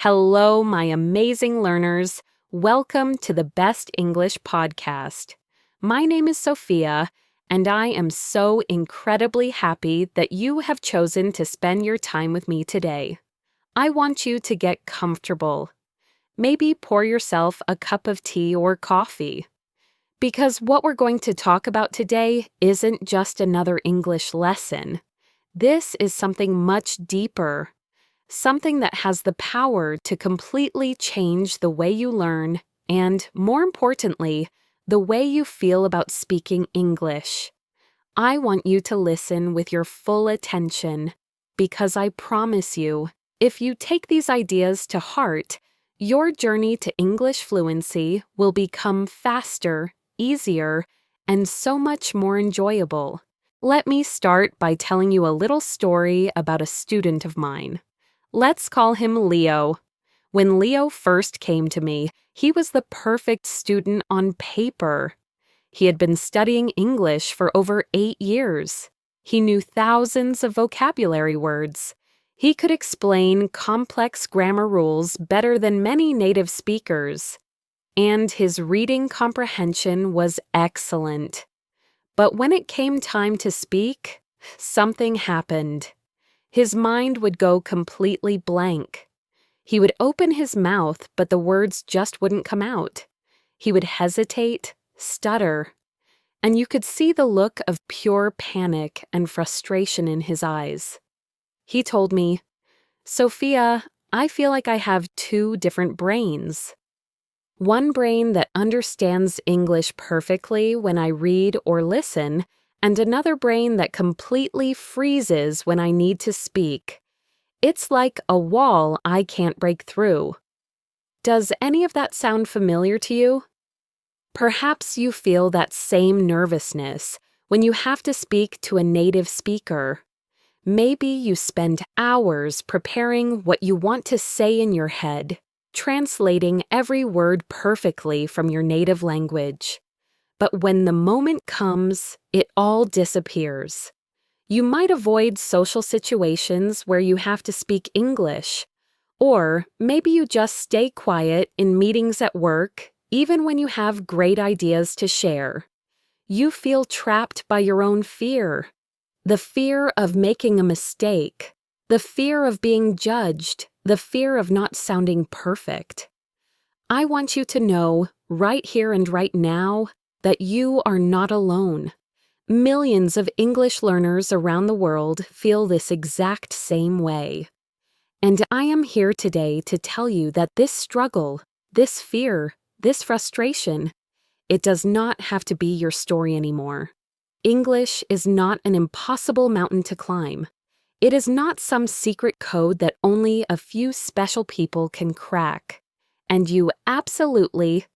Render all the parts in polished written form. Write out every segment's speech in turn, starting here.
Hello, my amazing learners. Welcome to the Best English Podcast. My name is Sophia, and I am so incredibly happy that you have chosen to spend your time with me today. I want you to get comfortable. Maybe pour yourself a cup of tea or coffee. Because what we're going to talk about today isn't just another English lesson. This is something much deeper. Something that has the power to completely change the way you learn and, more importantly, the way you feel about speaking English. I want you to listen with your full attention because I promise you, if you take these ideas to heart, your journey to English fluency will become faster, easier, and so much more enjoyable. Let me start by telling you a little story about a student of mine. Let's call him Leo. When Leo first came to me, he was the perfect student on paper. He had been studying English for over 8 years. He knew thousands of vocabulary words. He could explain complex grammar rules better than many native speakers. And his reading comprehension was excellent. But when it came time to speak, something happened. His mind would go completely blank. He would open his mouth, but the words just wouldn't come out. He would hesitate, stutter, and you could see the look of pure panic and frustration in his eyes. He told me, "Sophia, I feel like I have 2 different brains. One brain that understands English perfectly when I read or listen, and another brain that completely freezes when I need to speak. It's like a wall I can't break through." Does any of that sound familiar to you? Perhaps you feel that same nervousness when you have to speak to a native speaker. Maybe you spend hours preparing what you want to say in your head, translating every word perfectly from your native language. But when the moment comes, it all disappears. You might avoid social situations where you have to speak English, or maybe you just stay quiet in meetings at work, even when you have great ideas to share. You feel trapped by your own fear. The fear of making a mistake, the fear of being judged, the fear of not sounding perfect. I want you to know, right here and right now, that you are not alone. Millions of English learners around the world feel this exact same way. And I am here today to tell you that this struggle, this fear, this frustration, it does not have to be your story anymore. English is not an impossible mountain to climb. It is not some secret code that only a few special people can crack. And you absolutely,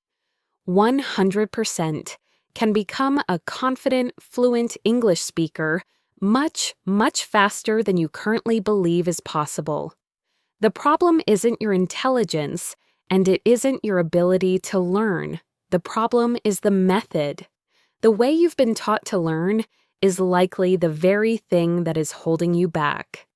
100%, can become a confident, fluent English speaker much, much faster than you currently believe is possible. The problem isn't your intelligence, and it isn't your ability to learn. The problem is the method. The way you've been taught to learn is likely the very thing that is holding you back.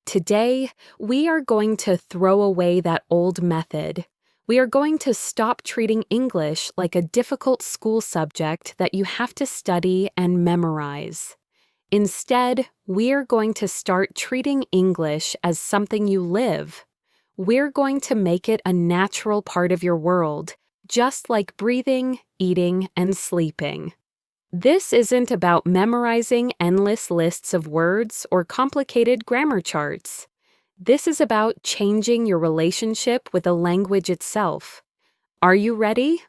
Today, we are going to throw away that old method. We are going to stop treating English like a difficult school subject that you have to study and memorize. Instead, we are going to start treating English as something you live. We're going to make it a natural part of your world, just like breathing, eating, and sleeping. This isn't about memorizing endless lists of words or complicated grammar charts. This is about changing your relationship with the language itself. Are you ready?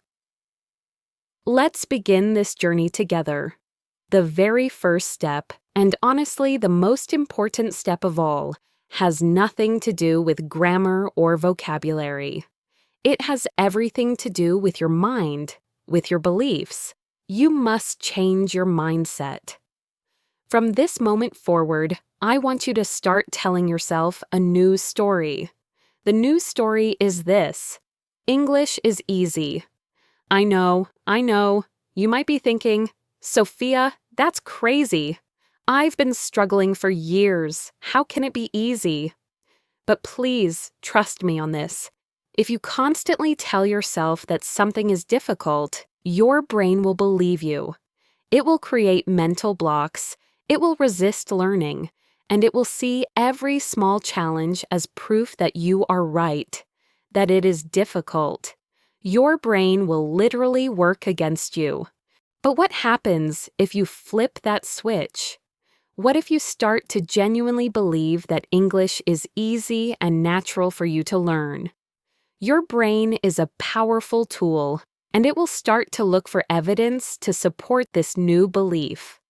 Let's begin this journey together. The very first step, and honestly the most important step of all, has nothing to do with grammar or vocabulary. It has everything to do with your mind, with your beliefs. You must change your mindset. From this moment forward, I want you to start telling yourself a new story. The new story is this: English is easy. I know. You might be thinking, "Sophia, that's crazy. I've been struggling for years. How can it be easy?" But please trust me on this. If you constantly tell yourself that something is difficult, your brain will believe you. It will create mental blocks, it will resist learning, and it will see every small challenge as proof that you are right, that it is difficult. Your brain will literally work against you. But what happens if you flip that switch? What if you start to genuinely believe that English is easy and natural for you to learn? Your brain is a powerful tool, and it will start to look for evidence to support this new belief.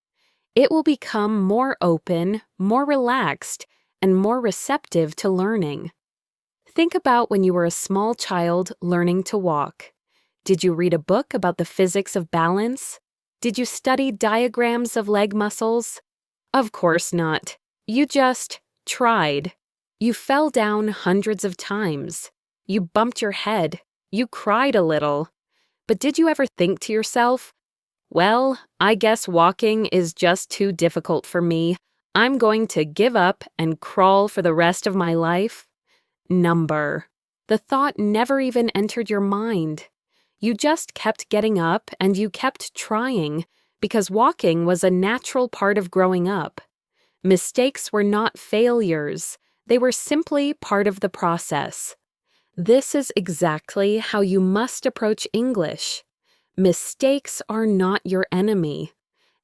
It will become more open, more relaxed, and more receptive to learning. Think about when you were a small child learning to walk. Did you read a book about the physics of balance? Did you study diagrams of leg muscles? Of course not. You just tried. You fell down hundreds of times. You bumped your head. You cried a little. But did you ever think to yourself, well, I guess walking is just too difficult for me. I'm going to give up and crawl for the rest of my life? Number. The thought never even entered your mind. You just kept getting up and you kept trying because walking was a natural part of growing up. Mistakes were not failures. They were simply part of the process. This is exactly how you must approach English. Mistakes are not your enemy.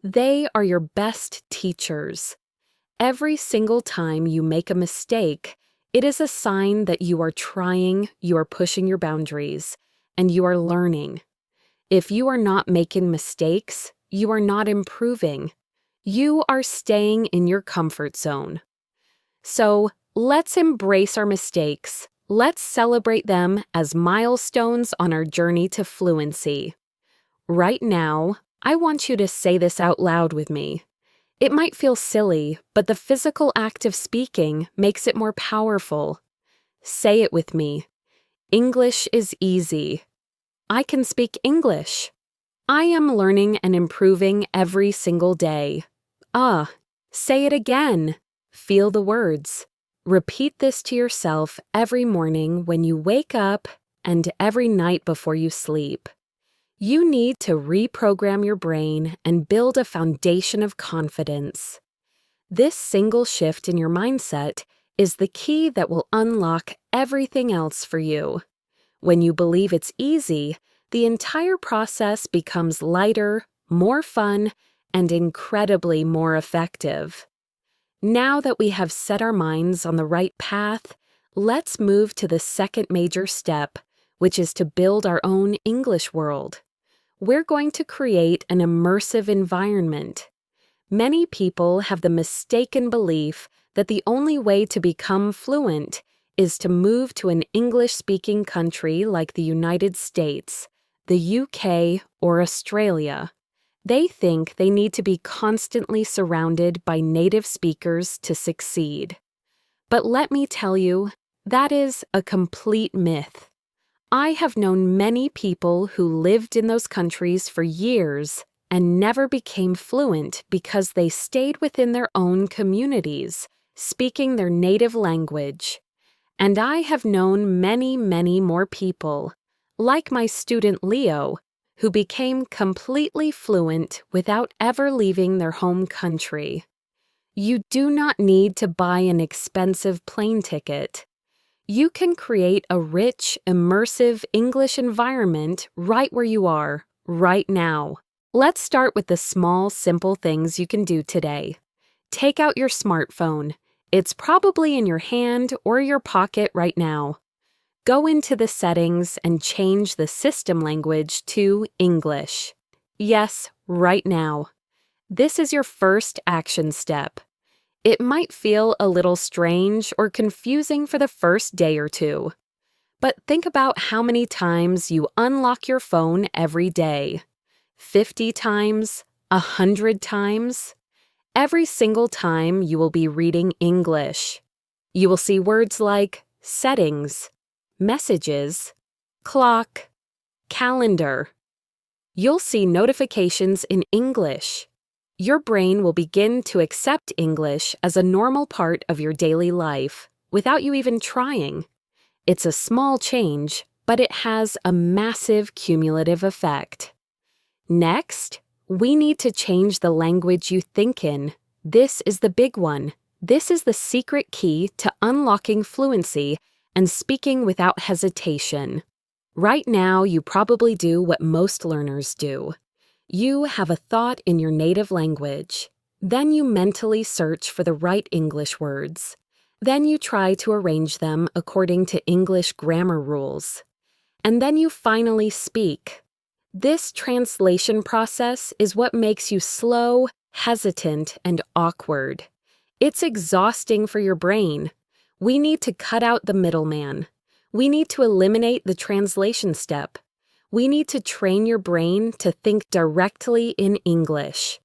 They are your best teachers. Every single time you make a mistake, it is a sign that you are trying, you are pushing your boundaries, and you are learning. If you are not making mistakes, you are not improving. You are staying in your comfort zone. So, let's embrace our mistakes. Let's celebrate them as milestones on our journey to fluency. Right now, I want you to say this out loud with me. It might feel silly, but the physical act of speaking makes it more powerful. Say it with me. English is easy. I can speak English. I am learning and improving every single day. Say it again. Feel the words. Repeat this to yourself every morning when you wake up and every night before you sleep. You need to reprogram your brain and build a foundation of confidence. This single shift in your mindset is the key that will unlock everything else for you. When you believe it's easy, the entire process becomes lighter, more fun, and incredibly more effective. Now that we have set our minds on the right path, let's move to the second major step, which is to build our own English world. We're going to create an immersive environment. Many people have the mistaken belief that the only way to become fluent is to move to an English-speaking country like the United States, the UK, or Australia. They think they need to be constantly surrounded by native speakers to succeed. But let me tell you, that is a complete myth. I have known many people who lived in those countries for years and never became fluent because they stayed within their own communities, speaking their native language. And I have known many, many more people, like my student Leo, who became completely fluent without ever leaving their home country. You do not need to buy an expensive plane ticket. You can create a rich, immersive English environment right where you are, right now. Let's start with the small, simple things you can do today. Take out your smartphone. It's probably in your hand or your pocket right now. Go into the settings and change the system language to English. Yes, right now. This is your first action step. It might feel a little strange or confusing for the first day or two. But think about how many times you unlock your phone every day. 50 times? 100 times? Every single time you will be reading English. You will see words like settings, messages, clock, calendar. You'll see notifications in English. Your brain will begin to accept English as a normal part of your daily life, without you even trying. It's a small change, but it has a massive cumulative effect. Next, we need to change the language you think in. This is the big one. This is the secret key to unlocking fluency and speaking without hesitation. Right now, you probably do what most learners do. You have a thought in your native language. Then you mentally search for the right English words. Then you try to arrange them according to English grammar rules. And then you finally speak. This translation process is what makes you slow, hesitant, and awkward. It's exhausting for your brain. We need to cut out the middleman. We need to eliminate the translation step. We need to train your brain to think directly in English.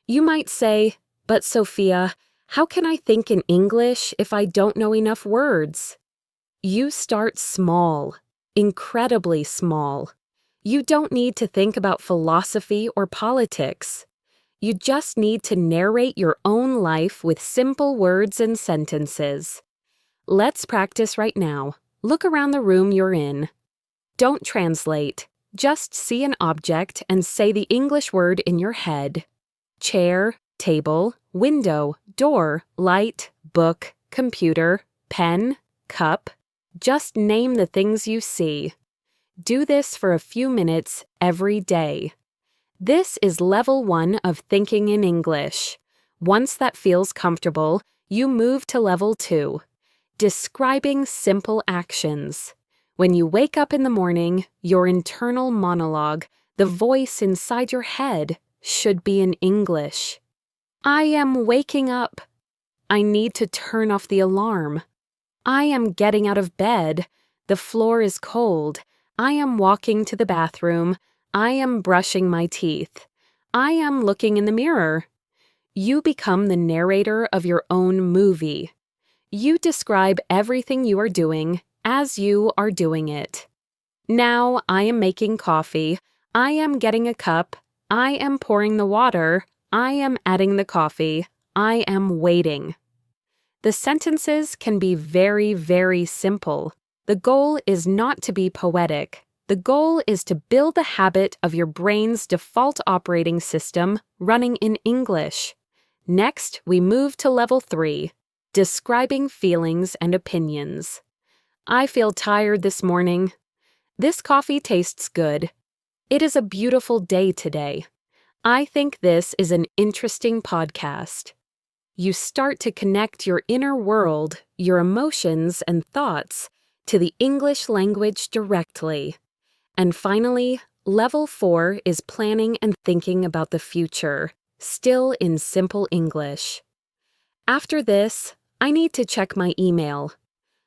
You might say, "But Sophia, how can I think in English if I don't know enough words?" You start small, incredibly small. You don't need to think about philosophy or politics. You just need to narrate your own life with simple words and sentences. Let's practice right now. Look around the room you're in. Don't translate. Just see an object and say the English word in your head. Chair, table, window, door, light, book, computer, pen, cup. Just name the things you see. Do this for a few minutes every day. This is level 1 of thinking in English. Once that feels comfortable, you move to level 2, describing simple actions. When you wake up in the morning, your internal monologue, the voice inside your head, should be in English. I am waking up. I need to turn off the alarm. I am getting out of bed. The floor is cold. I am walking to the bathroom. I am brushing my teeth. I am looking in the mirror. You become the narrator of your own movie. You describe everything you are doing as you are doing it. Now I am making coffee. I am getting a cup. I am pouring the water. I am adding the coffee. I am waiting. The sentences can be very, very simple. The goal is not to be poetic. The goal is to build the habit of your brain's default operating system running in English. Next, we move to level 3, describing feelings and opinions. I feel tired this morning. This coffee tastes good. It is a beautiful day today. I think this is an interesting podcast. You start to connect your inner world, your emotions and thoughts, to the English language directly. And finally, level 4 is planning and thinking about the future, still in simple English. After this, I need to check my email.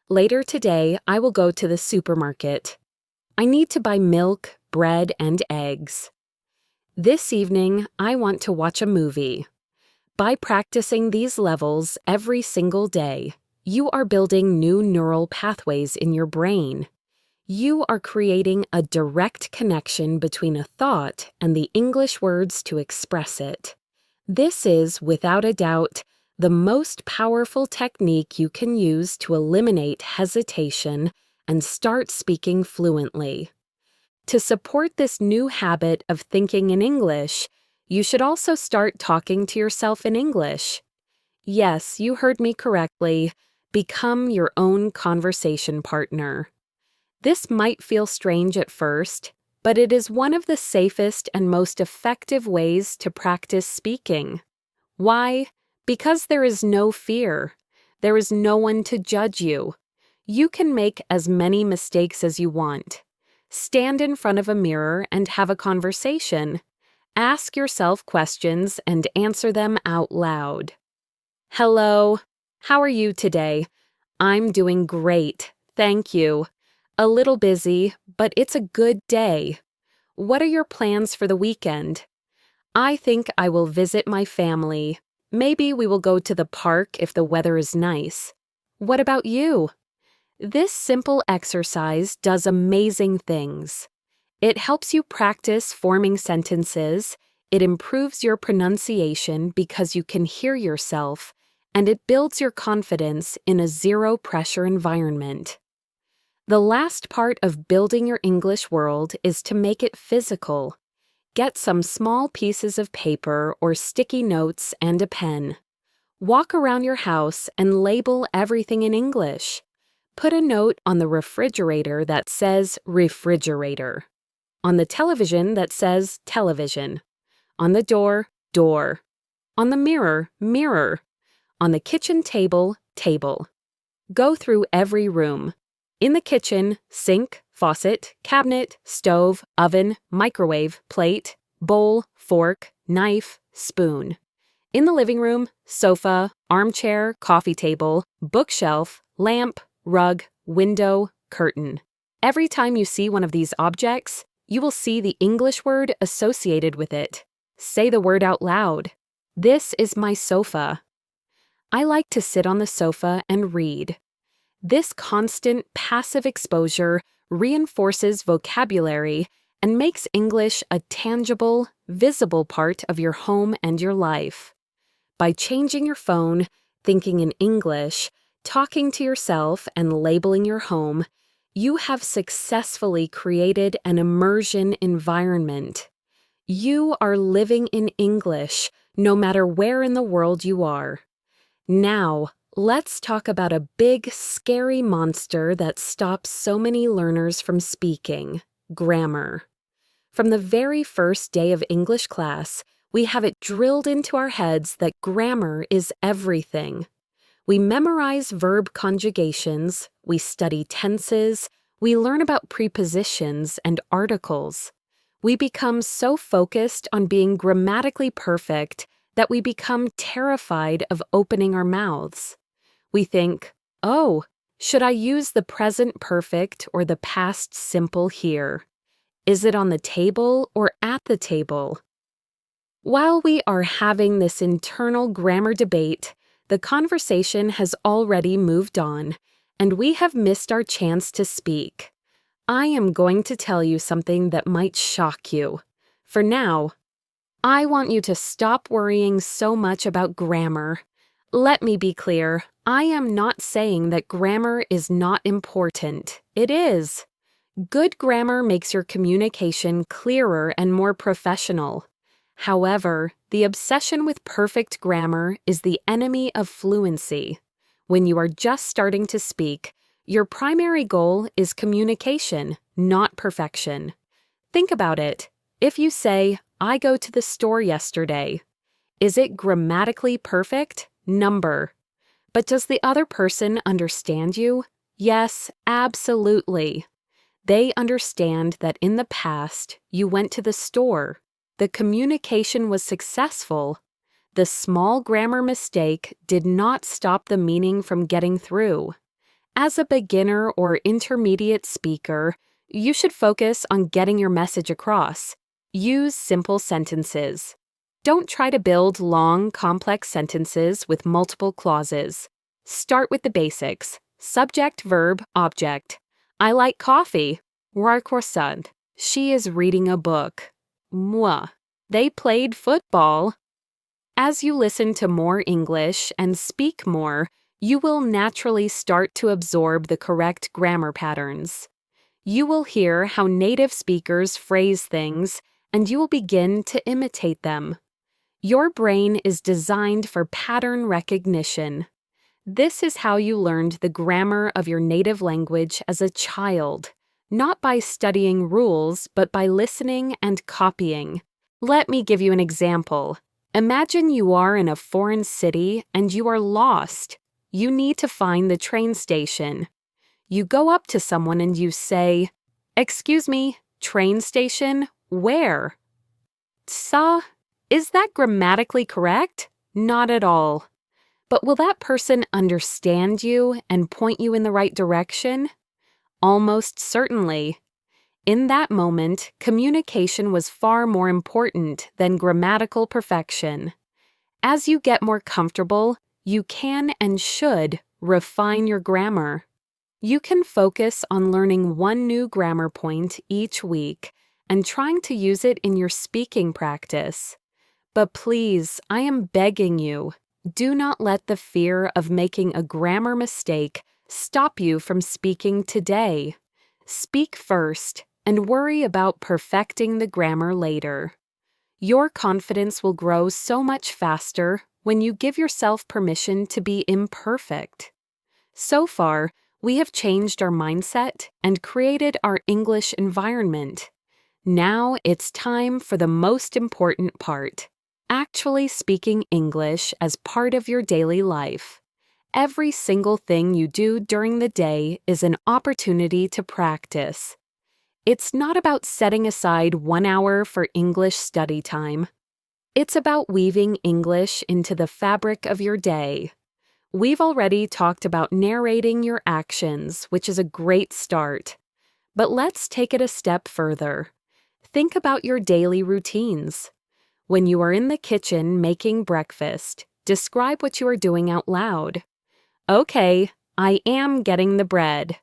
Later today, I will go to the supermarket. I need to buy milk, bread, and eggs. This evening, I want to watch a movie. By practicing these levels every single day, you are building new neural pathways in your brain. You are creating a direct connection between a thought and the English words to express it. This is, without a doubt, the most powerful technique you can use to eliminate hesitation and start speaking fluently. To support this new habit of thinking in English, you should also start talking to yourself in English. Yes, you heard me correctly. Become your own conversation partner. This might feel strange at first, but it is one of the safest and most effective ways to practice speaking. Why? Because there is no fear. There is no one to judge you. You can make as many mistakes as you want. Stand in front of a mirror and have a conversation. Ask yourself questions and answer them out loud. Hello, how are you today? I'm doing great, thank you. A little busy, but it's a good day. What are your plans for the weekend? I think I will visit my family. Maybe we will go to the park if the weather is nice. What about you? This simple exercise does amazing things. It helps you practice forming sentences, it improves your pronunciation because you can hear yourself, and it builds your confidence in a zero-pressure environment. The last part of building your English world is to make it physical. Get some small pieces of paper or sticky notes and a pen. Walk around your house and label everything in English. Put a note on the refrigerator that says refrigerator, on the television that says television, on the door, door, on the mirror, mirror, on the kitchen table, table. Go through every room. In the kitchen, sink, faucet, cabinet, stove, oven, microwave, plate, bowl, fork, knife, spoon. In the living room, sofa, armchair, coffee table, bookshelf, lamp, rug, window, curtain. Every time you see one of these objects, you will see the English word associated with it. Say the word out loud. This is my sofa. I like to sit on the sofa and read. This constant passive exposure reinforces vocabulary and makes English a tangible, visible part of your home and your life. By changing your phone, thinking in English, talking to yourself, and labeling your home, you have successfully created an immersion environment. You are living in English, no matter where in the world you are. Now, let's talk about a big, scary monster that stops so many learners from speaking: grammar. From the very first day of English class, we have it drilled into our heads that grammar is everything. We memorize verb conjugations, we study tenses, we learn about prepositions and articles. We become so focused on being grammatically perfect that we become terrified of opening our mouths. We think, oh, should I use the present perfect or the past simple here? Is it on the table or at the table? While we are having this internal grammar debate, the conversation has already moved on, and we have missed our chance to speak. I am going to tell you something that might shock you. For now, I want you to stop worrying so much about grammar. Let me be clear, I am not saying that grammar is not important. It is. Good grammar makes your communication clearer and more professional. However, the obsession with perfect grammar is the enemy of fluency. When you are just starting to speak, your primary goal is communication, not perfection. Think about it. If you say, I go to the store yesterday, is it grammatically perfect? Number. But does the other person understand you? Yes, absolutely. They understand that in the past, you went to the store. The communication was successful. The small grammar mistake did not stop the meaning from getting through. As a beginner or intermediate speaker, you should focus on getting your message across. Use simple sentences. Don't try to build long, complex sentences with multiple clauses. Start with the basics. Subject, verb, object. I like coffee. Voir croissant. She is reading a book. Moi. They played football. As you listen to more English and speak more, you will naturally start to absorb the correct grammar patterns. You will hear how native speakers phrase things, and you will begin to imitate them. Your brain is designed for pattern recognition. This is how you learned the grammar of your native language as a child, not by studying rules, but by listening and copying. Let me give you an example. Imagine you are in a foreign city and you are lost. You need to find the train station. You go up to someone and you say, "Excuse me, train station? Where?" "Ça, is that grammatically correct?" Not at all. But will that person understand you and point you in the right direction? Almost certainly. In that moment, communication was far more important than grammatical perfection. As you get more comfortable, you can and should refine your grammar. You can focus on learning one new grammar point each week and trying to use it in your speaking practice. But please, I am begging you, Do not let the fear of making a grammar mistake stop you from speaking today. Speak first and worry about perfecting the grammar later. Your confidence will grow so much faster when you give yourself permission to be imperfect. So far, we have changed our mindset and created our English environment. Now it's time for the most important part, actually speaking English as part of your daily life. Every single thing you do during the day is an opportunity to practice. It's not about setting aside 1 hour for English study time. It's about weaving English into the fabric of your day. We've already talked about narrating your actions, which is a great start. But let's take it a step further. Think about your daily routines. When you are in the kitchen making breakfast, describe what you are doing out loud. Okay, I am getting the bread.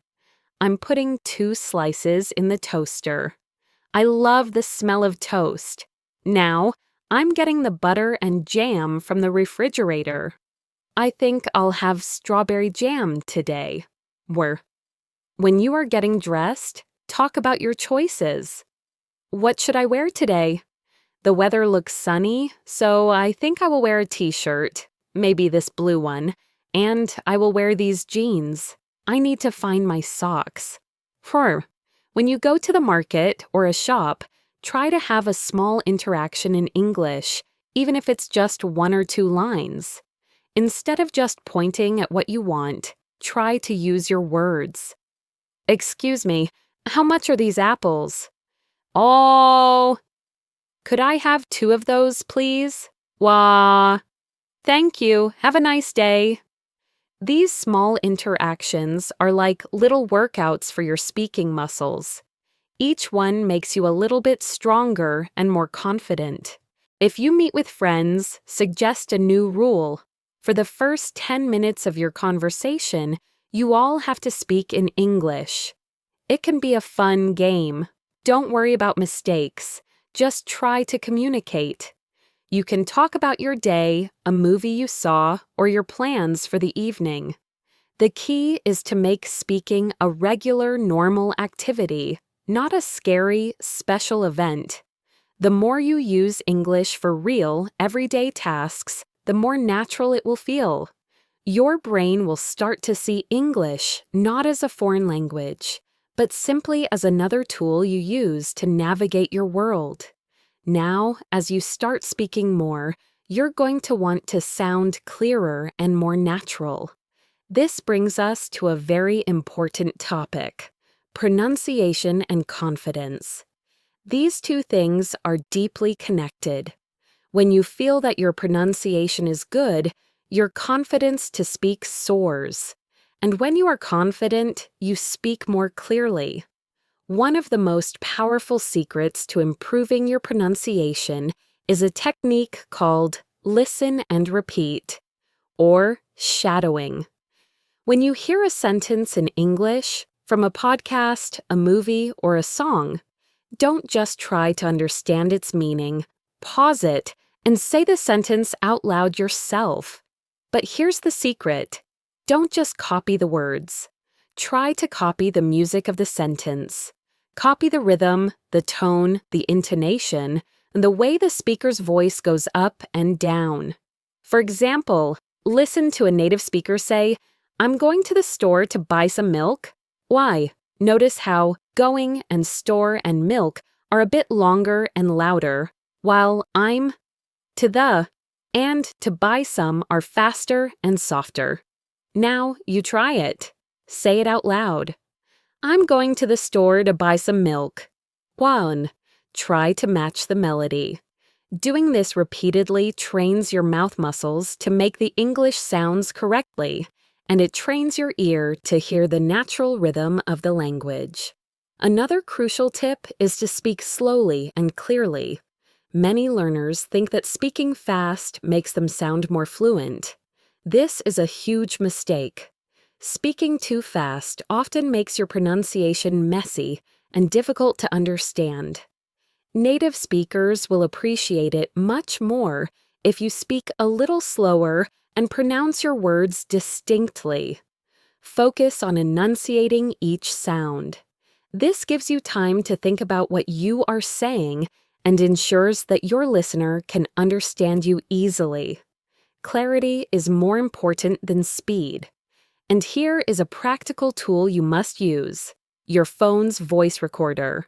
I'm putting 2 slices in the toaster. I love the smell of toast. Now, I'm getting the butter and jam from the refrigerator. I think I'll have strawberry jam today. When you are getting dressed, talk about your choices. What should I wear today? The weather looks sunny, so I think I will wear a t-shirt, maybe this blue one, and I will wear these jeans. I need to find my socks. When you go to the market or a shop, try to have a small interaction in English, even if it's just 1 or 2 lines. Instead of just pointing at what you want, try to use your words. Excuse me, how much are these apples? Oh, could I have 2 of those, please? Wah. Thank you. Have a nice day. These small interactions are like little workouts for your speaking muscles. Each one makes you a little bit stronger and more confident. If you meet with friends, suggest a new rule. For the first 10 minutes of your conversation, you all have to speak in English. It can be a fun game. Don't worry about mistakes. Just try to communicate. You can talk about your day, a movie you saw, or your plans for the evening. The key is to make speaking a regular, normal activity, not a scary, special event. The more you use English for real, everyday tasks, the more natural it will feel. Your brain will start to see English not as a foreign language, but simply as another tool you use to navigate your world. Now, as you start speaking more, you're going to want to sound clearer and more natural. This brings us to a very important topic: pronunciation and confidence. These 2 things are deeply connected. When you feel that your pronunciation is good, your confidence to speak soars. And when you are confident, you speak more clearly. One of the most powerful secrets to improving your pronunciation is a technique called listen and repeat, or shadowing. When you hear a sentence in English, from a podcast, a movie, or a song, don't just try to understand its meaning. Pause it and say the sentence out loud yourself. But here's the secret. Don't just copy the words. Try to copy the music of the sentence. Copy the rhythm, the tone, the intonation, and the way the speaker's voice goes up and down. For example, listen to a native speaker say, "I'm going to the store to buy some milk." Why? Notice how going and store and milk are a bit longer and louder, while I'm, to the, and to buy some are faster and softer. Now you try it. Say it out loud. I'm going to the store to buy some milk. 1. Try to match the melody. Doing this repeatedly trains your mouth muscles to make the English sounds correctly, and it trains your ear to hear the natural rhythm of the language. Another crucial tip is to speak slowly and clearly. Many learners think that speaking fast makes them sound more fluent. This is a huge mistake. Speaking too fast often makes your pronunciation messy and difficult to understand. Native speakers will appreciate it much more if you speak a little slower and pronounce your words distinctly. Focus on enunciating each sound. This gives you time to think about what you are saying and ensures that your listener can understand you easily. Clarity is more important than speed. And here is a practical tool you must use: your phone's voice recorder.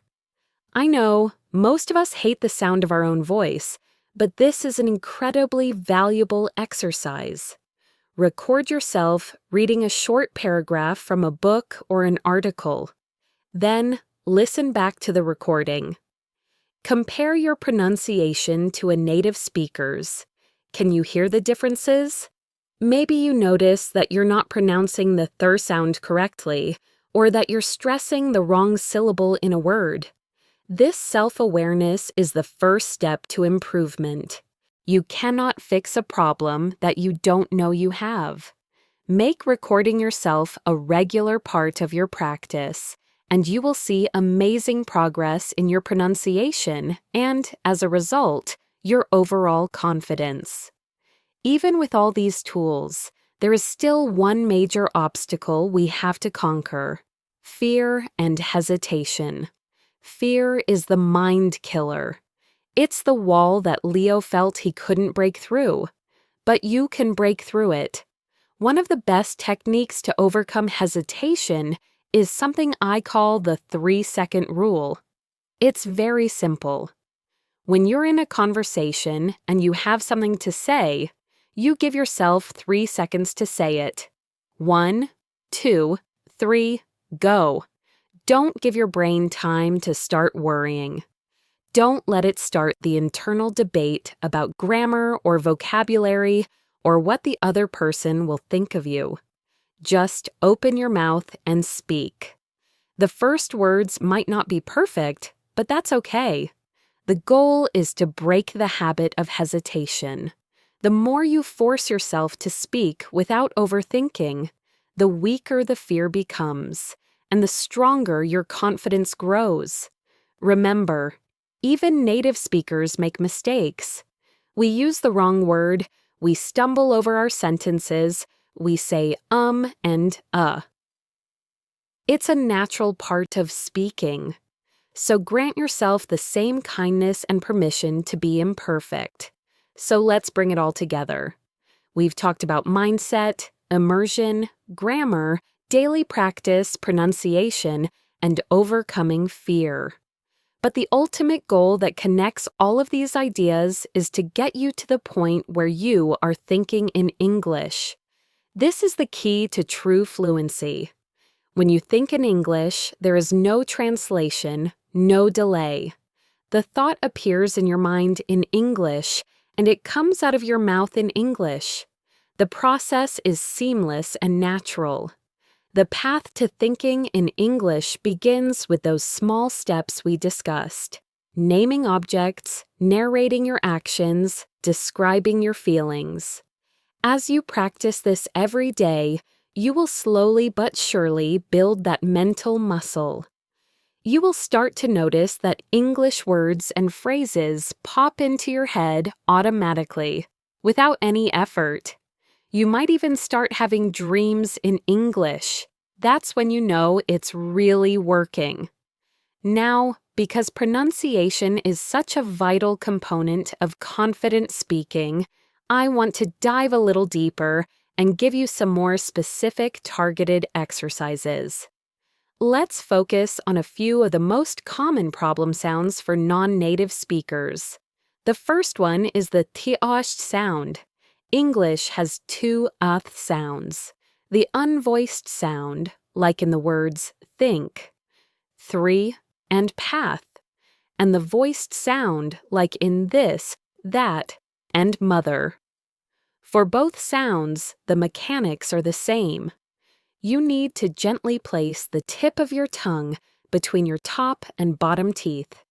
I know, most of us hate the sound of our own voice, but this is an incredibly valuable exercise. Record yourself reading a short paragraph from a book or an article. Then, listen back to the recording. Compare your pronunciation to a native speaker's. Can you hear the differences? Maybe you notice that you're not pronouncing the th sound correctly, or that you're stressing the wrong syllable in a word. This self-awareness is the first step to improvement. You cannot fix a problem that you don't know you have. Make recording yourself a regular part of your practice, and you will see amazing progress in your pronunciation and, as a result, your overall confidence. Even with all these tools, there is still one major obstacle we have to conquer: fear and hesitation. Fear is the mind killer. It's the wall that Leo felt he couldn't break through. But you can break through it. One of the best techniques to overcome hesitation is something I call the 3-second rule. It's very simple. When you're in a conversation and you have something to say, you give yourself 3 seconds to say it. 1, 2, 3, go. Don't give your brain time to start worrying. Don't let it start the internal debate about grammar or vocabulary or what the other person will think of you. Just open your mouth and speak. The first words might not be perfect, but that's okay. The goal is to break the habit of hesitation. The more you force yourself to speak without overthinking, the weaker the fear becomes, and the stronger your confidence grows. Remember, even native speakers make mistakes. We use the wrong word, we stumble over our sentences, we say and It's a natural part of speaking. So grant yourself the same kindness and permission to be imperfect. So let's bring it all together. We've talked about mindset, immersion, grammar, daily practice, pronunciation, and overcoming fear. But the ultimate goal that connects all of these ideas is to get you to the point where you are thinking in English. This is the key to true fluency. When you think in English, there is no translation, no delay. The thought appears in your mind in English, and it comes out of your mouth in English. The process is seamless and natural. The path to thinking in English begins with those small steps we discussed: naming objects, narrating your actions, describing your feelings. As you practice this every day, you will slowly but surely build that mental muscle. You will start to notice that English words and phrases pop into your head automatically, without any effort. You might even start having dreams in English. That's when you know it's really working. Now, because pronunciation is such a vital component of confident speaking, I want to dive a little deeper and give you some more specific targeted exercises. Let's focus on a few of the most common problem sounds for non-native speakers. The first one is the th sound. English has 2 sounds. The unvoiced sound, like in the words think, 3, and path, and the voiced sound, like in this, that, and mother. For both sounds, the mechanics are the same. You need to gently place the tip of your tongue between your top and bottom teeth.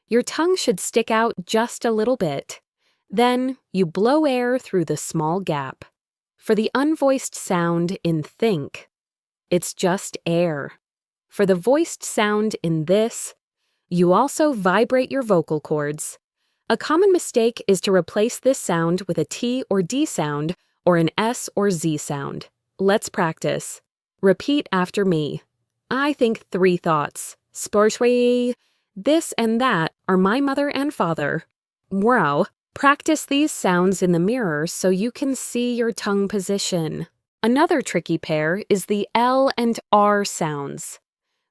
Your tongue should stick out just a little bit. Then, you blow air through the small gap. For the unvoiced sound in think, it's just air. For the voiced sound in this, you also vibrate your vocal cords. A common mistake is to replace this sound with a T or D sound or an S or Z sound. Let's practice. Repeat after me. I think 3 thoughts. Sportwy, this and that are my mother and father. Wow. Practice these sounds in the mirror so you can see your tongue position. Another tricky pair is the L and R sounds.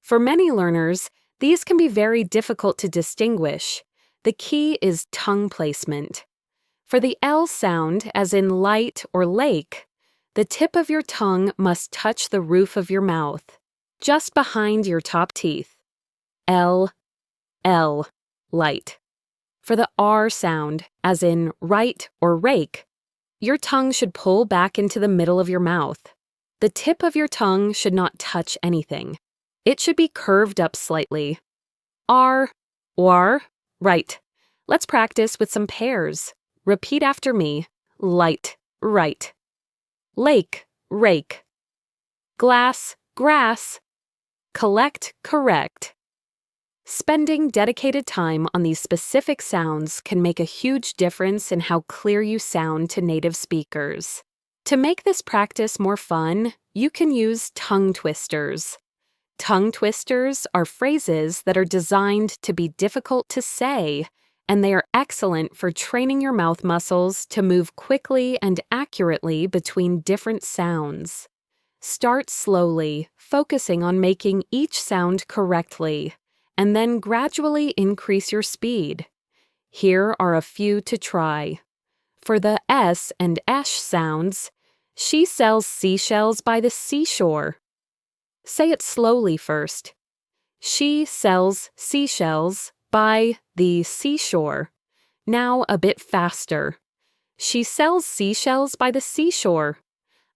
For many learners, these can be very difficult to distinguish. The key is tongue placement. For the L sound, as in light or lake, the tip of your tongue must touch the roof of your mouth, just behind your top teeth. L, L, light. For the R sound, as in right or rake, your tongue should pull back into the middle of your mouth. The tip of your tongue should not touch anything. It should be curved up slightly. R, or, right. Let's practice with some pairs. Repeat after me. Light, right. Lake, rake. Glass, grass. Collect, correct. Spending dedicated time on these specific sounds can make a huge difference in how clear you sound to native speakers. To make this practice more fun, you can use tongue twisters. Tongue twisters are phrases that are designed to be difficult to say, and they are excellent for training your mouth muscles to move quickly and accurately between different sounds. Start slowly, focusing on making each sound correctly, and then gradually increase your speed. Here are a few to try. For the S and esh sounds, she sells seashells by the seashore. Say it slowly first. She sells seashells by the seashore. Now a bit faster. She sells seashells by the seashore.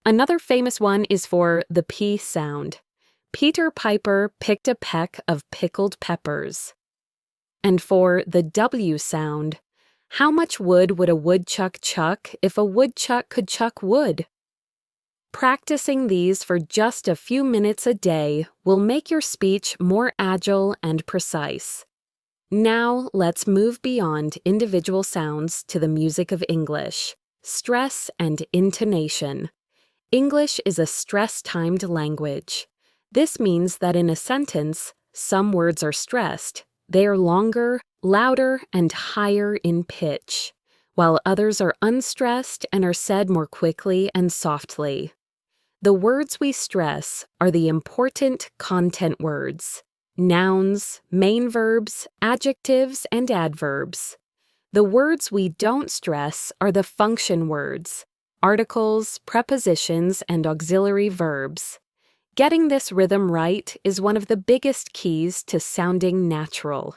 Another famous one is for the P sound. Peter Piper picked a peck of pickled peppers. And for the W sound, how much wood would a woodchuck chuck if a woodchuck could chuck wood? Practicing these for just a few minutes a day will make your speech more agile and precise. Now let's move beyond individual sounds to the music of English, stress and intonation. English is a stress-timed language. This means that in a sentence, some words are stressed. They are longer, louder, and higher in pitch, while others are unstressed and are said more quickly and softly. The words we stress are the important content words: nouns, main verbs, adjectives, and adverbs. The words we don't stress are the function words: articles, prepositions, and auxiliary verbs. Getting this rhythm right is one of the biggest keys to sounding natural.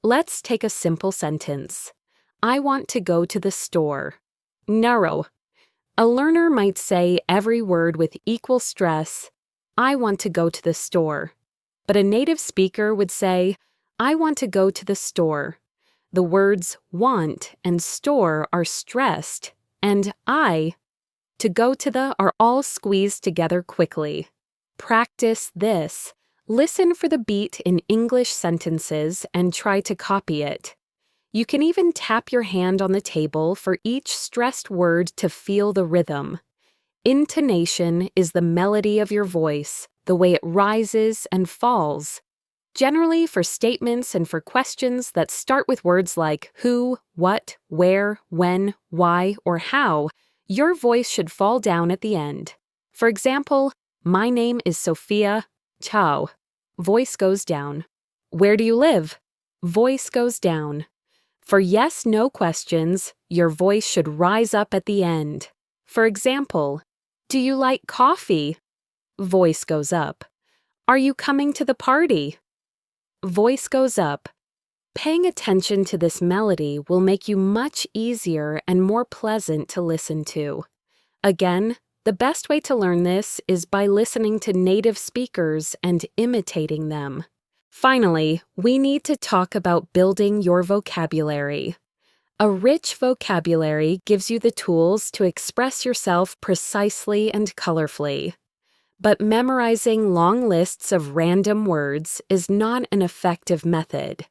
Let's take a simple sentence. I want to go to the store. Narrow. A learner might say every word with equal stress, I want to go to the store. But a native speaker would say, I want to go to the store. The words want and store are stressed, and to go to the are all squeezed together quickly. Practice this. Listen for the beat in English sentences and try to copy it. You can even tap your hand on the table for each stressed word to feel the rhythm. Intonation is the melody of your voice, the way it rises and falls. Generally, for statements and for questions that start with words like who, what, where, when, why, or how, your voice should fall down at the end. For example, my name is Sophia. Ciao. Voice goes down. Where do you live? Voice goes down. For yes/no questions, your voice should rise up at the end. For example, do you like coffee? Voice goes up. Are you coming to the party? Voice goes up. Paying attention to this melody will make you much easier and more pleasant to listen to. Again, the best way to learn this is by listening to native speakers and imitating them. Finally, we need to talk about building your vocabulary. A rich vocabulary gives you the tools to express yourself precisely and colorfully. But memorizing long lists of random words is not an effective method.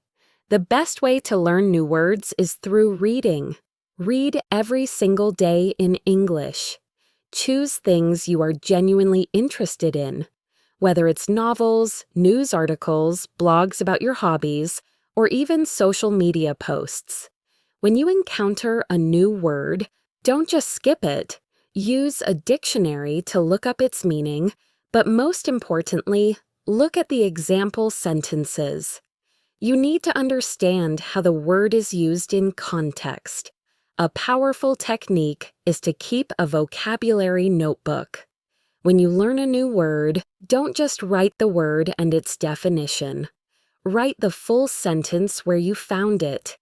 The best way to learn new words is through reading. Read every single day in English. Choose things you are genuinely interested in, whether it's novels, news articles, blogs about your hobbies, or even social media posts. When you encounter a new word, don't just skip it. Use a dictionary to look up its meaning, but most importantly, look at the example sentences. You need to understand how the word is used in context. A powerful technique is to keep a vocabulary notebook. When you learn a new word, don't just write the word and its definition. Write the full sentence where you found it.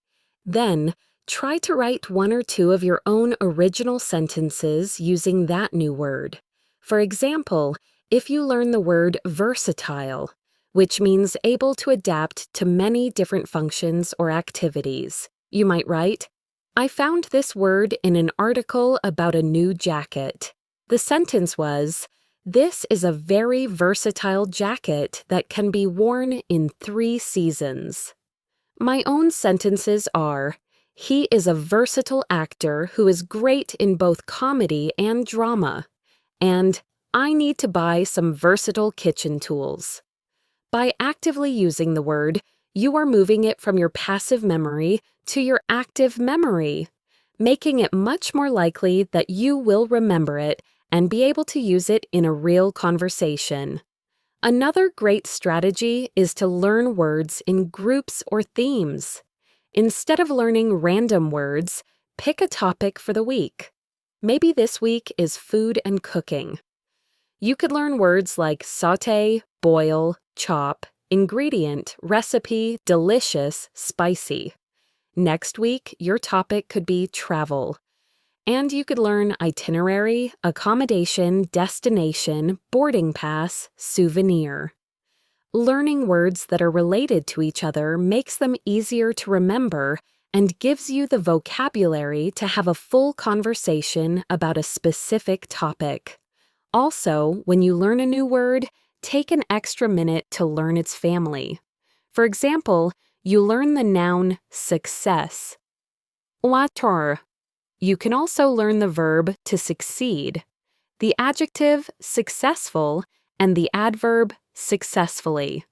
Then, try to write one or two of your own original sentences using that new word. For example, if you learn the word versatile, which means able to adapt to many different functions or activities, you might write, "I found this word in an article about a new jacket." The sentence was, "This is a very versatile jacket that can be worn in 3 seasons." My own sentences are, "He is a versatile actor who is great in both comedy and drama," and "I need to buy some versatile kitchen tools." By actively using the word, you are moving it from your passive memory to your active memory, making it much more likely that you will remember it and be able to use it in a real conversation. Another great strategy is to learn words in groups or themes. Instead of learning random words, pick a topic for the week. Maybe this week is food and cooking. You could learn words like sauté, boil, chop, ingredient, recipe, delicious, spicy. Next week, your topic could be travel. And you could learn itinerary, accommodation, destination, boarding pass, souvenir. Learning words that are related to each other makes them easier to remember and gives you the vocabulary to have a full conversation about a specific topic. Also, when you learn a new word, take an extra minute to learn its family. For example, you learn the noun success. Water. You can also learn the verb to succeed, the adjective successful, and the adverb successfully.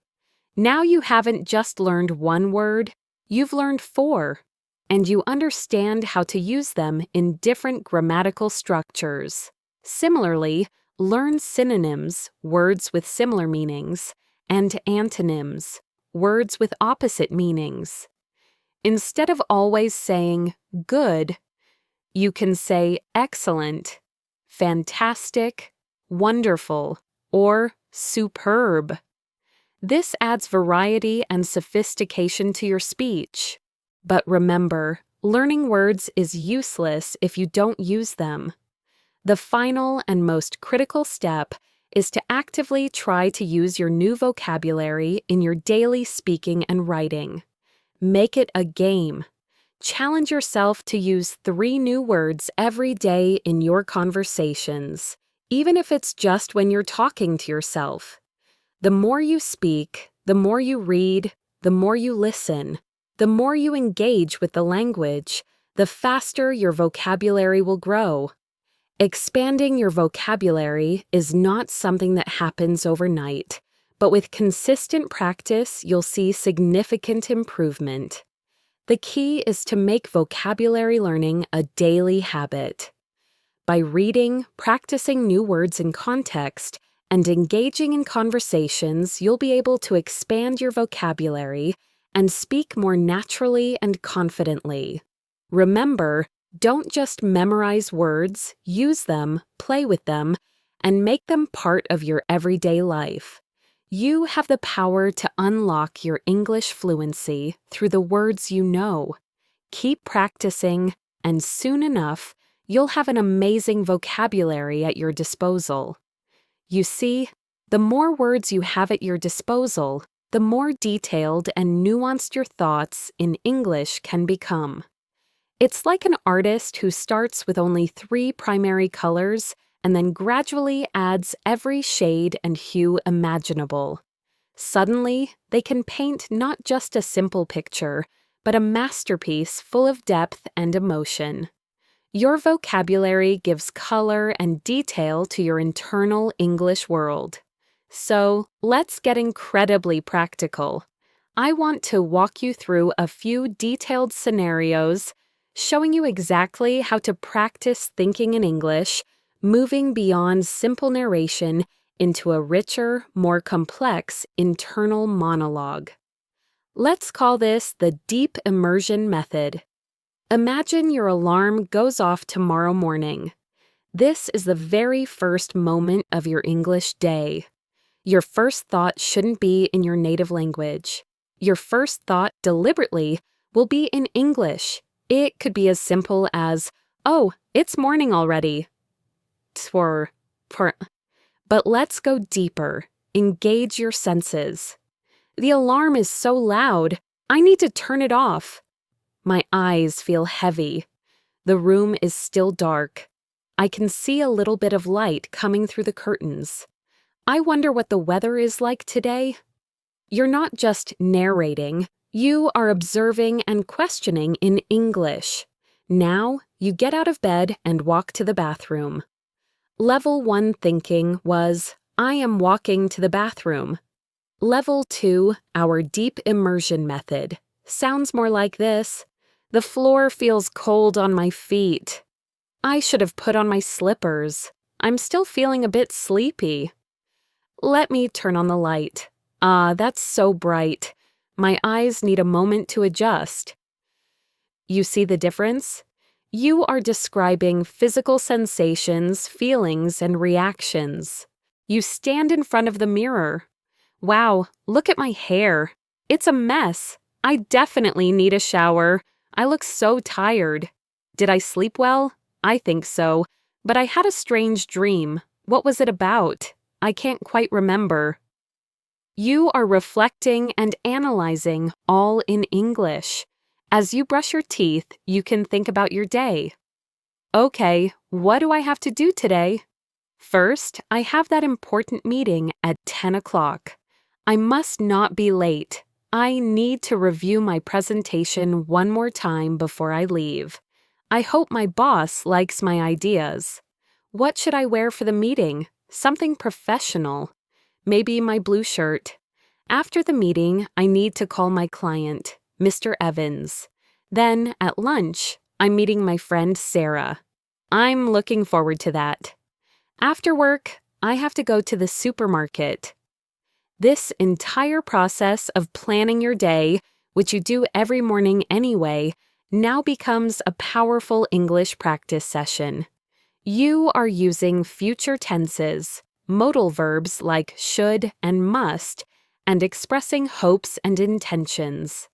Now you haven't just learned one word, you've learned 4, and you understand how to use them in different grammatical structures. Similarly, learn synonyms, words with similar meanings, and antonyms, words with opposite meanings. Instead of always saying good, you can say excellent, fantastic, wonderful, or superb. This adds variety and sophistication to your speech. But remember, learning words is useless if you don't use them. The final and most critical step is to actively try to use your new vocabulary in your daily speaking and writing. Make it a game. Challenge yourself to use 3 new words every day in your conversations, even if it's just when you're talking to yourself. The more you speak, the more you read, the more you listen, the more you engage with the language, the faster your vocabulary will grow. Expanding your vocabulary is not something that happens overnight, but with consistent practice, you'll see significant improvement. The key is to make vocabulary learning a daily habit. By reading, practicing new words in context, and engaging in conversations, you'll be able to expand your vocabulary and speak more naturally and confidently. Remember, don't just memorize words, use them, play with them, and make them part of your everyday life. You have the power to unlock your English fluency through the words you know. Keep practicing, and soon enough, you'll have an amazing vocabulary at your disposal. You see, the more words you have at your disposal, the more detailed and nuanced your thoughts in English can become. It's like an artist who starts with only 3 primary colors and then gradually adds every shade and hue imaginable. Suddenly, they can paint not just a simple picture, but a masterpiece full of depth and emotion. Your vocabulary gives color and detail to your internal English world. So, let's get incredibly practical. I want to walk you through a few detailed scenarios, showing you exactly how to practice thinking in English, moving beyond simple narration into a richer, more complex internal monologue. Let's call this the deep immersion method. Imagine your alarm goes off tomorrow morning. This is the very first moment of your English day. Your first thought shouldn't be in your native language. Your first thought deliberately will be in English. It could be as simple as, "Oh, it's morning already." But let's go deeper. Engage your senses. The alarm is so loud, I need to turn it off. My eyes feel heavy. The room is still dark. I can see a little bit of light coming through the curtains. I wonder what the weather is like today. You're not just narrating, you are observing and questioning in English. Now, you get out of bed and walk to the bathroom. Level 1 thinking was, I am walking to the bathroom. Level 2, our deep immersion method, sounds more like this. The floor feels cold on my feet. I should have put on my slippers. I'm still feeling a bit sleepy. Let me turn on the light. Ah, that's so bright. My eyes need a moment to adjust. You see the difference? You are describing physical sensations, feelings, and reactions. You stand in front of the mirror. Wow, look at my hair. It's a mess. I definitely need a shower. I look so tired. Did I sleep well? I think so. But I had a strange dream. What was it about? I can't quite remember. You are reflecting and analyzing all in English. As you brush your teeth, you can think about your day. Okay, what do I have to do today? First, I have that important meeting at 10 o'clock. I must not be late. I need to review my presentation one more time before I leave. I hope my boss likes my ideas. What should I wear for the meeting? Something professional. Maybe my blue shirt. After the meeting, I need to call my client, Mr. Evans. Then, at lunch, I'm meeting my friend Sarah. I'm looking forward to that. After work, I have to go to the supermarket. This entire process of planning your day, which you do every morning anyway, now becomes a powerful English practice session. You are using future tenses, modal verbs like should and must, and expressing hopes and intentions.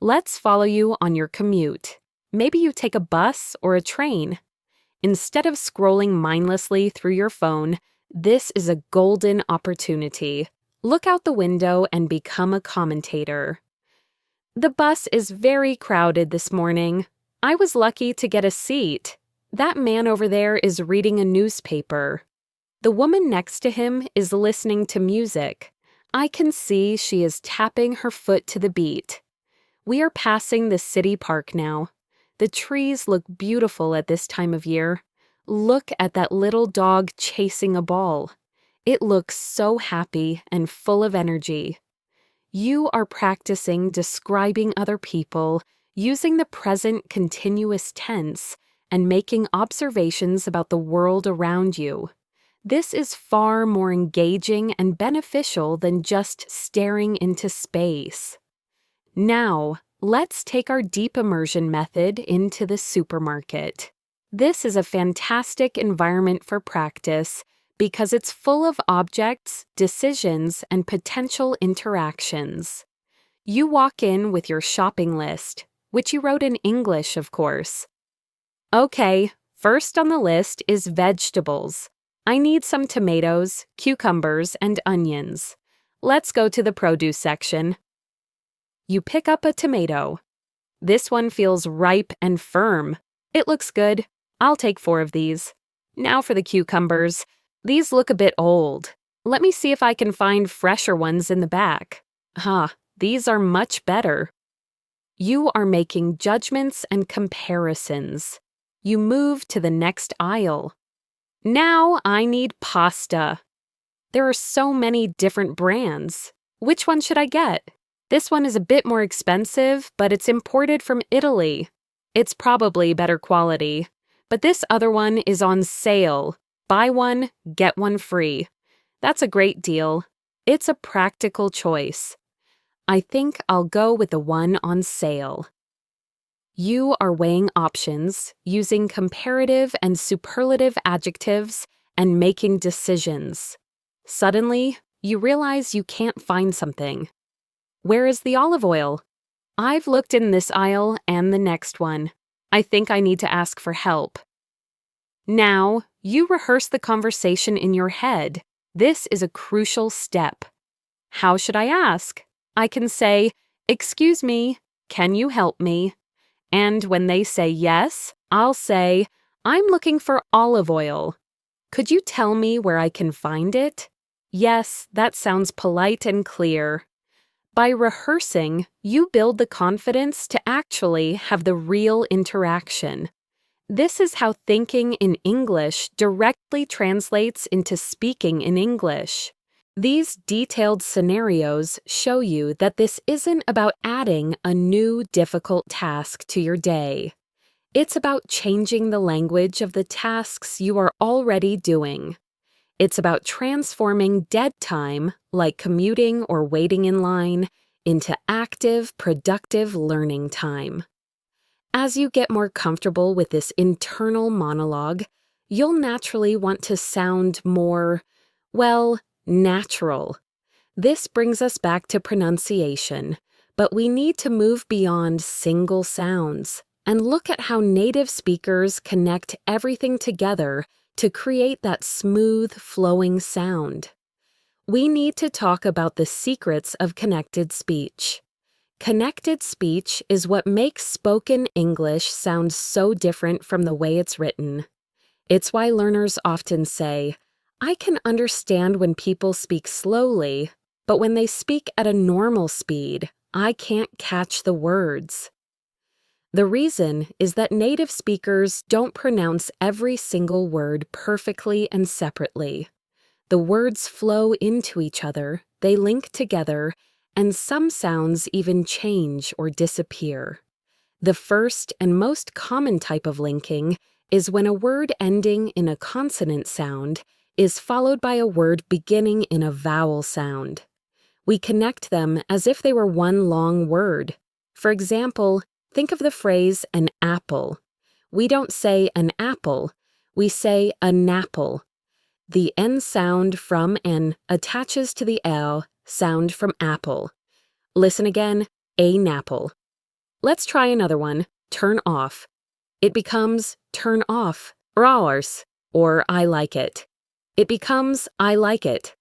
Let's follow you on your commute. Maybe you take a bus or a train. Instead of scrolling mindlessly through your phone, this is a golden opportunity. Look out the window and become a commentator. The bus is very crowded this morning. I was lucky to get a seat. That man over there is reading a newspaper. The woman next to him is listening to music. I can see she is tapping her foot to the beat. We are passing the city park now. The trees look beautiful at this time of year. Look at that little dog chasing a ball. It looks so happy and full of energy. You are practicing describing other people, using the present continuous tense, and making observations about the world around you. This is far more engaging and beneficial than just staring into space. Now, let's take our deep immersion method into the supermarket. This is a fantastic environment for practice because it's full of objects, decisions, and potential interactions. You walk in with your shopping list, which you wrote in English, of course. Okay, first on the list is vegetables. I need some tomatoes, cucumbers, and onions. Let's go to the produce section. You pick up a tomato. This one feels ripe and firm. It looks good. I'll take 4 of these. Now for the cucumbers. These look a bit old. Let me see if I can find fresher ones in the back. These are much better. You are making judgments and comparisons. you move to the next aisle. Now I need pasta. There are so many different brands. Which one should I get? This one is a bit more expensive, but it's imported from Italy. It's probably better quality. But this other one is on sale. Buy one, get one free. That's a great deal. It's a practical choice. I think I'll go with the one on sale. You are weighing options, using comparative and superlative adjectives, and making decisions. Suddenly, you realize you can't find something. Where is the olive oil? I've looked in this aisle and the next one. I think I need to ask for help. Now, you rehearse the conversation in your head. This is a crucial step. How should I ask? I can say, "Excuse me, can you help me?" And when they say yes, I'll say, "I'm looking for olive oil. Could you tell me where I can find it?" Yes, that sounds polite and clear. By rehearsing, you build the confidence to actually have the real interaction. This is how thinking in English directly translates into speaking in English. These detailed scenarios show you that this isn't about adding a new difficult task to your day. It's about changing the language of the tasks you are already doing. It's about transforming dead time, like commuting or waiting in line, into active, productive learning time. As you get more comfortable with this internal monologue, you'll naturally want to sound more, natural. This brings us back to pronunciation, but we need to move beyond single sounds and look at how native speakers connect everything together to create that smooth, flowing sound. We need to talk about the secrets of connected speech. Connected speech is what makes spoken English sound so different from the way it's written. It's why learners often say, "I can understand when people speak slowly, but when they speak at a normal speed, I can't catch the words." The reason is that native speakers don't pronounce every single word perfectly and separately. The words flow into each other, they link together, and some sounds even change or disappear. The first and most common type of linking is when a word ending in a consonant sound is followed by a word beginning in a vowel sound. We connect them as if they were one long word. For example, think of the phrase an apple. We don't say an apple, we say a napple. The N sound from N attaches to the L sound from apple. Listen again, a napple. Let's try another one, turn off. It becomes turn off, raus, or I like it. It becomes I like it.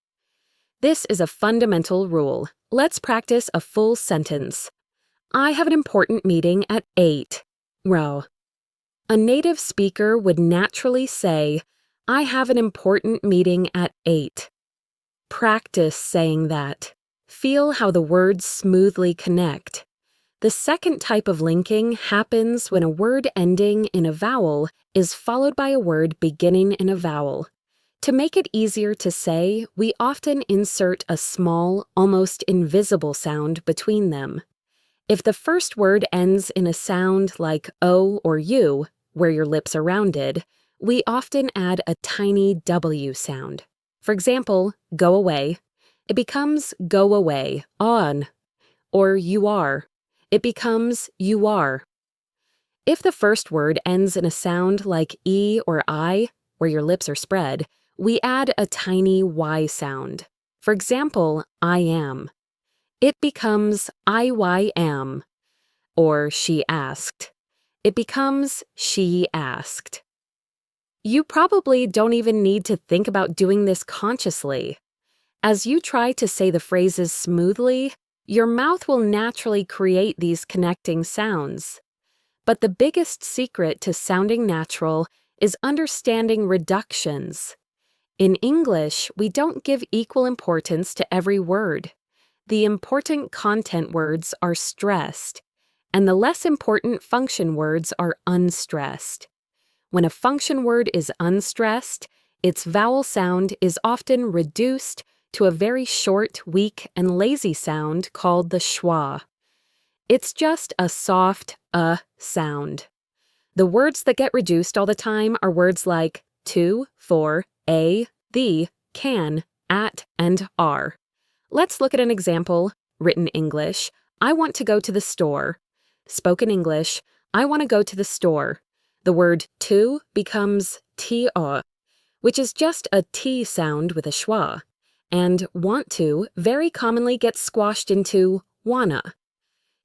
This is a fundamental rule. Let's practice a full sentence. I have an important meeting at 8. Row. A native speaker would naturally say, I have an important meeting at 8. Practice saying that. Feel how the words smoothly connect. The second type of linking happens when a word ending in a vowel is followed by a word beginning in a vowel. To make it easier to say, we often insert a small, almost invisible sound between them. If the first word ends in a sound like O or U, where your lips are rounded, we often add a tiny W sound. For example, go away. It becomes go away, on. Or you are. It becomes you are. If the first word ends in a sound like E or I, where your lips are spread, we add a tiny Y sound. For example, I am. It becomes I am. Or she asked. It becomes she asked. You probably don't even need to think about doing this consciously. As you try to say the phrases smoothly, your mouth will naturally create these connecting sounds. But the biggest secret to sounding natural is understanding reductions. In English, we don't give equal importance to every word. The important content words are stressed, and the less important function words are unstressed. When a function word is unstressed, its vowel sound is often reduced to a very short, weak, and lazy sound called the schwa. It's just a soft sound. The words that get reduced all the time are words like to, for, a, the, can, at, and are. Let's look at an example. Written English, I want to go to the store. Spoken English, I want to go to the store. The word to becomes to, which is just a T sound with a schwa. And want to very commonly gets squashed into wanna.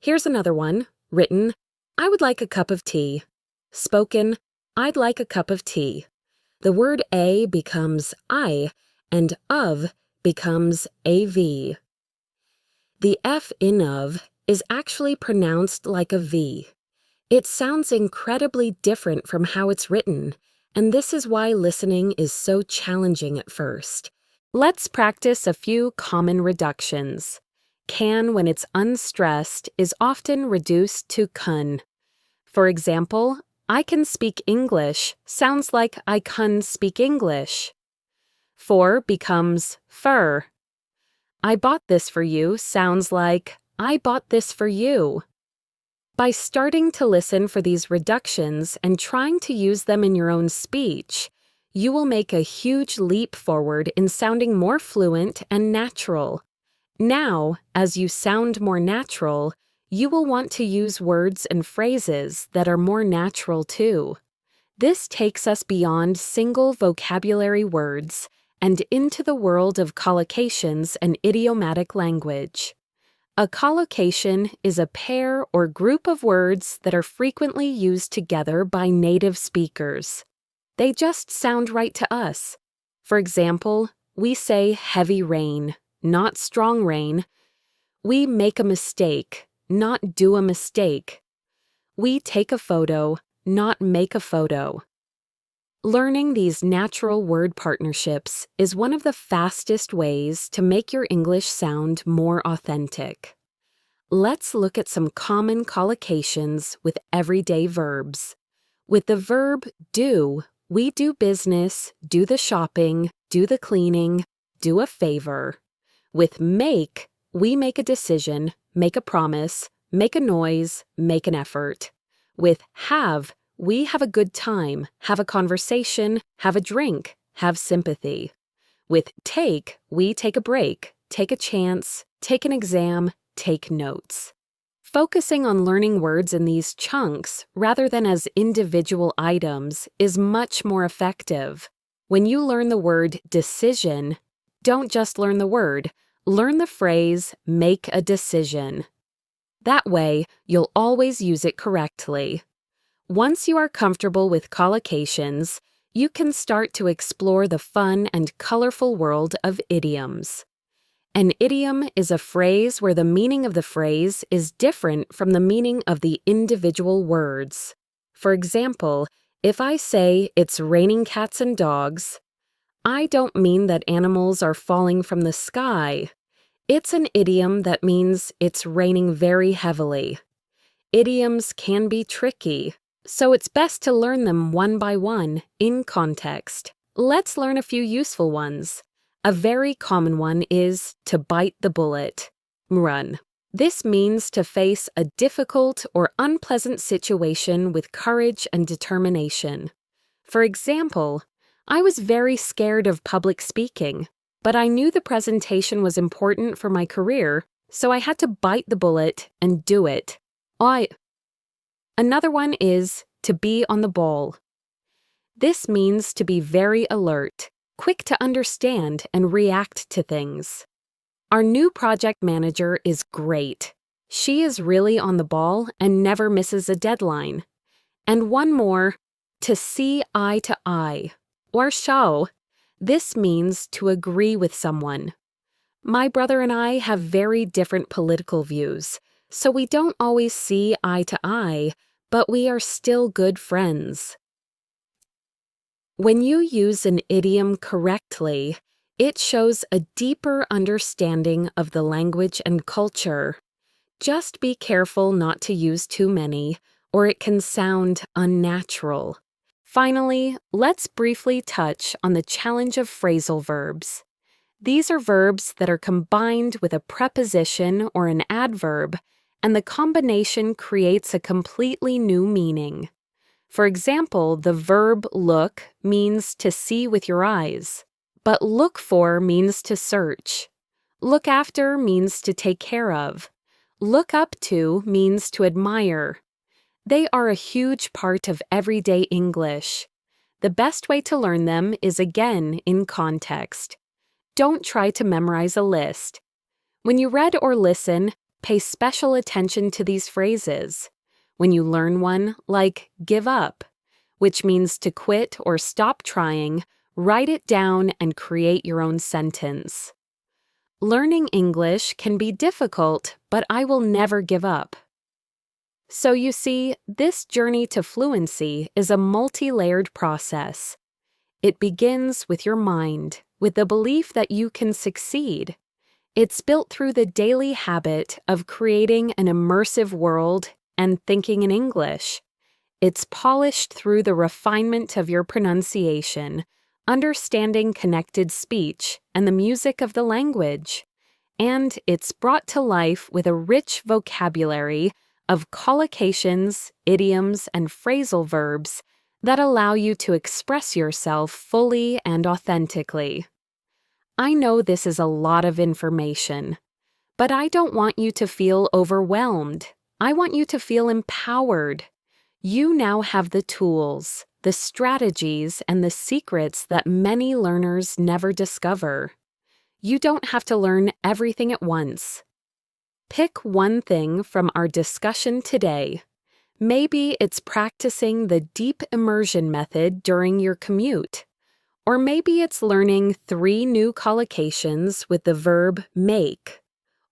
Here's another one. Written, I would like a cup of tea. Spoken, I'd like a cup of tea. The word a becomes I, and of becomes av. The F in of is actually pronounced like a V. It sounds incredibly different from how it's written, and this is why listening is so challenging at first. Let's practice a few common reductions. Can, when it's unstressed, is often reduced to kun. For example, I can speak English sounds like I can speak English. For becomes fur. I bought this for you sounds like I bought this for you. By starting to listen for these reductions and trying to use them in your own speech, you will make a huge leap forward in sounding more fluent and natural. Now, as you sound more natural, you will want to use words and phrases that are more natural too. This takes us beyond single vocabulary words and into the world of collocations and idiomatic language. A collocation is a pair or group of words that are frequently used together by native speakers. They just sound right to us. For example, we say heavy rain, not strong rain. We make a mistake, not do a mistake. We take a photo, not make a photo. Learning these natural word partnerships is one of the fastest ways to make your English sound more authentic. Let's look at some common collocations with everyday verbs. With the verb do, we do business, do the shopping, do the cleaning, do a favor. With make, we make a decision, make a promise, make a noise, make an effort. With have, we have a good time, have a conversation, have a drink, have sympathy. With take, we take a break, take a chance, take an exam, take notes. Focusing on learning words in these chunks rather than as individual items is much more effective. When you learn the word decision, don't just learn the word, learn the phrase make a decision. That way, you'll always use it correctly. Once you are comfortable with collocations, you can start to explore the fun and colorful world of idioms. An idiom is a phrase where the meaning of the phrase is different from the meaning of the individual words. For example, if I say it's raining cats and dogs, I don't mean that animals are falling from the sky. It's an idiom that means it's raining very heavily. Idioms can be tricky, so it's best to learn them one by one in context. Let's learn a few useful ones. A very common one is to bite the bullet, run. This means to face a difficult or unpleasant situation with courage and determination. For example, I was very scared of public speaking, but I knew the presentation was important for my career, so I had to bite the bullet and do it. Another one is to be on the ball. This means to be very alert, quick to understand and react to things. Our new project manager is great. She is really on the ball and never misses a deadline. And one more, to see eye to eye, or shao. This means to agree with someone. My brother and I have very different political views, so we don't always see eye to eye, but we are still good friends. When you use an idiom correctly, it shows a deeper understanding of the language and culture. Just be careful not to use too many, or it can sound unnatural. Finally, let's briefly touch on the challenge of phrasal verbs. These are verbs that are combined with a preposition or an adverb, and the combination creates a completely new meaning. For example, the verb look means to see with your eyes, but look for means to search. Look after means to take care of. Look up to means to admire. They are a huge part of everyday English. The best way to learn them is again in context. Don't try to memorize a list. When you read or listen, pay special attention to these phrases. When you learn one, like give up, which means to quit or stop trying, write it down and create your own sentence. Learning English can be difficult, but I will never give up. So you see, this journey to fluency is a multi-layered process. It begins with your mind, with the belief that you can succeed. It's built through the daily habit of creating an immersive world and thinking in English. It's polished through the refinement of your pronunciation, understanding connected speech, and the music of the language. And it's brought to life with a rich vocabulary of collocations, idioms, and phrasal verbs that allow you to express yourself fully and authentically. I know this is a lot of information, but I don't want you to feel overwhelmed. I want you to feel empowered. You now have the tools, the strategies, and the secrets that many learners never discover. You don't have to learn everything at once. Pick one thing from our discussion today. Maybe it's practicing the deep immersion method during your commute. Or maybe it's learning 3 new collocations with the verb make.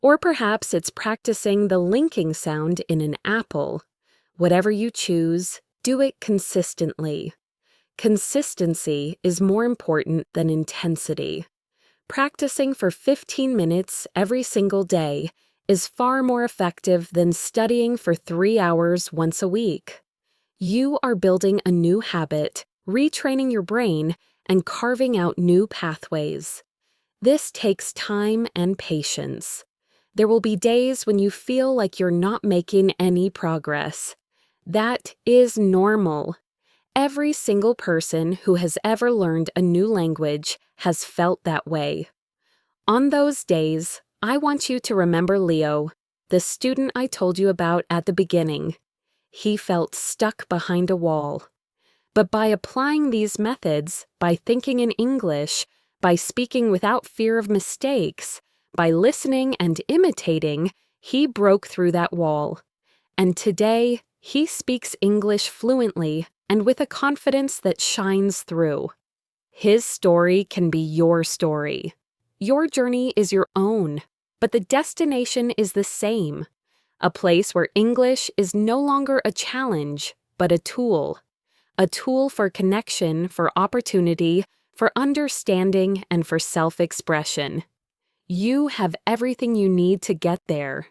Or perhaps it's practicing the linking sound in an apple. Whatever you choose, do it consistently. Consistency is more important than intensity. Practicing for 15 minutes every single day is far more effective than studying for 3 hours once a week. You are building a new habit, retraining your brain, and carving out new pathways. This takes time and patience. There will be days when you feel like you're not making any progress. That is normal. Every single person who has ever learned a new language has felt that way. On those days, I want you to remember Leo, the student I told you about at the beginning. He felt stuck behind a wall. But by applying these methods, by thinking in English, by speaking without fear of mistakes, by listening and imitating, he broke through that wall. And today, he speaks English fluently and with a confidence that shines through. His story can be your story. Your journey is your own, but the destination is the same. A place where English is no longer a challenge, but a tool. A tool for connection, for opportunity, for understanding, and for self-expression. You have everything you need to get there.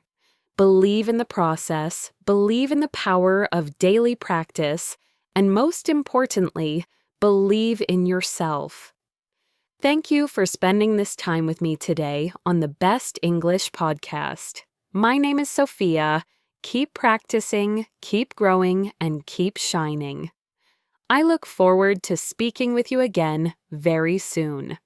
Believe in the process, believe in the power of daily practice, and most importantly, believe in yourself. Thank you for spending this time with me today on the Best English Podcast. My name is Sophia. Keep practicing, keep growing, and keep shining. I look forward to speaking with you again very soon.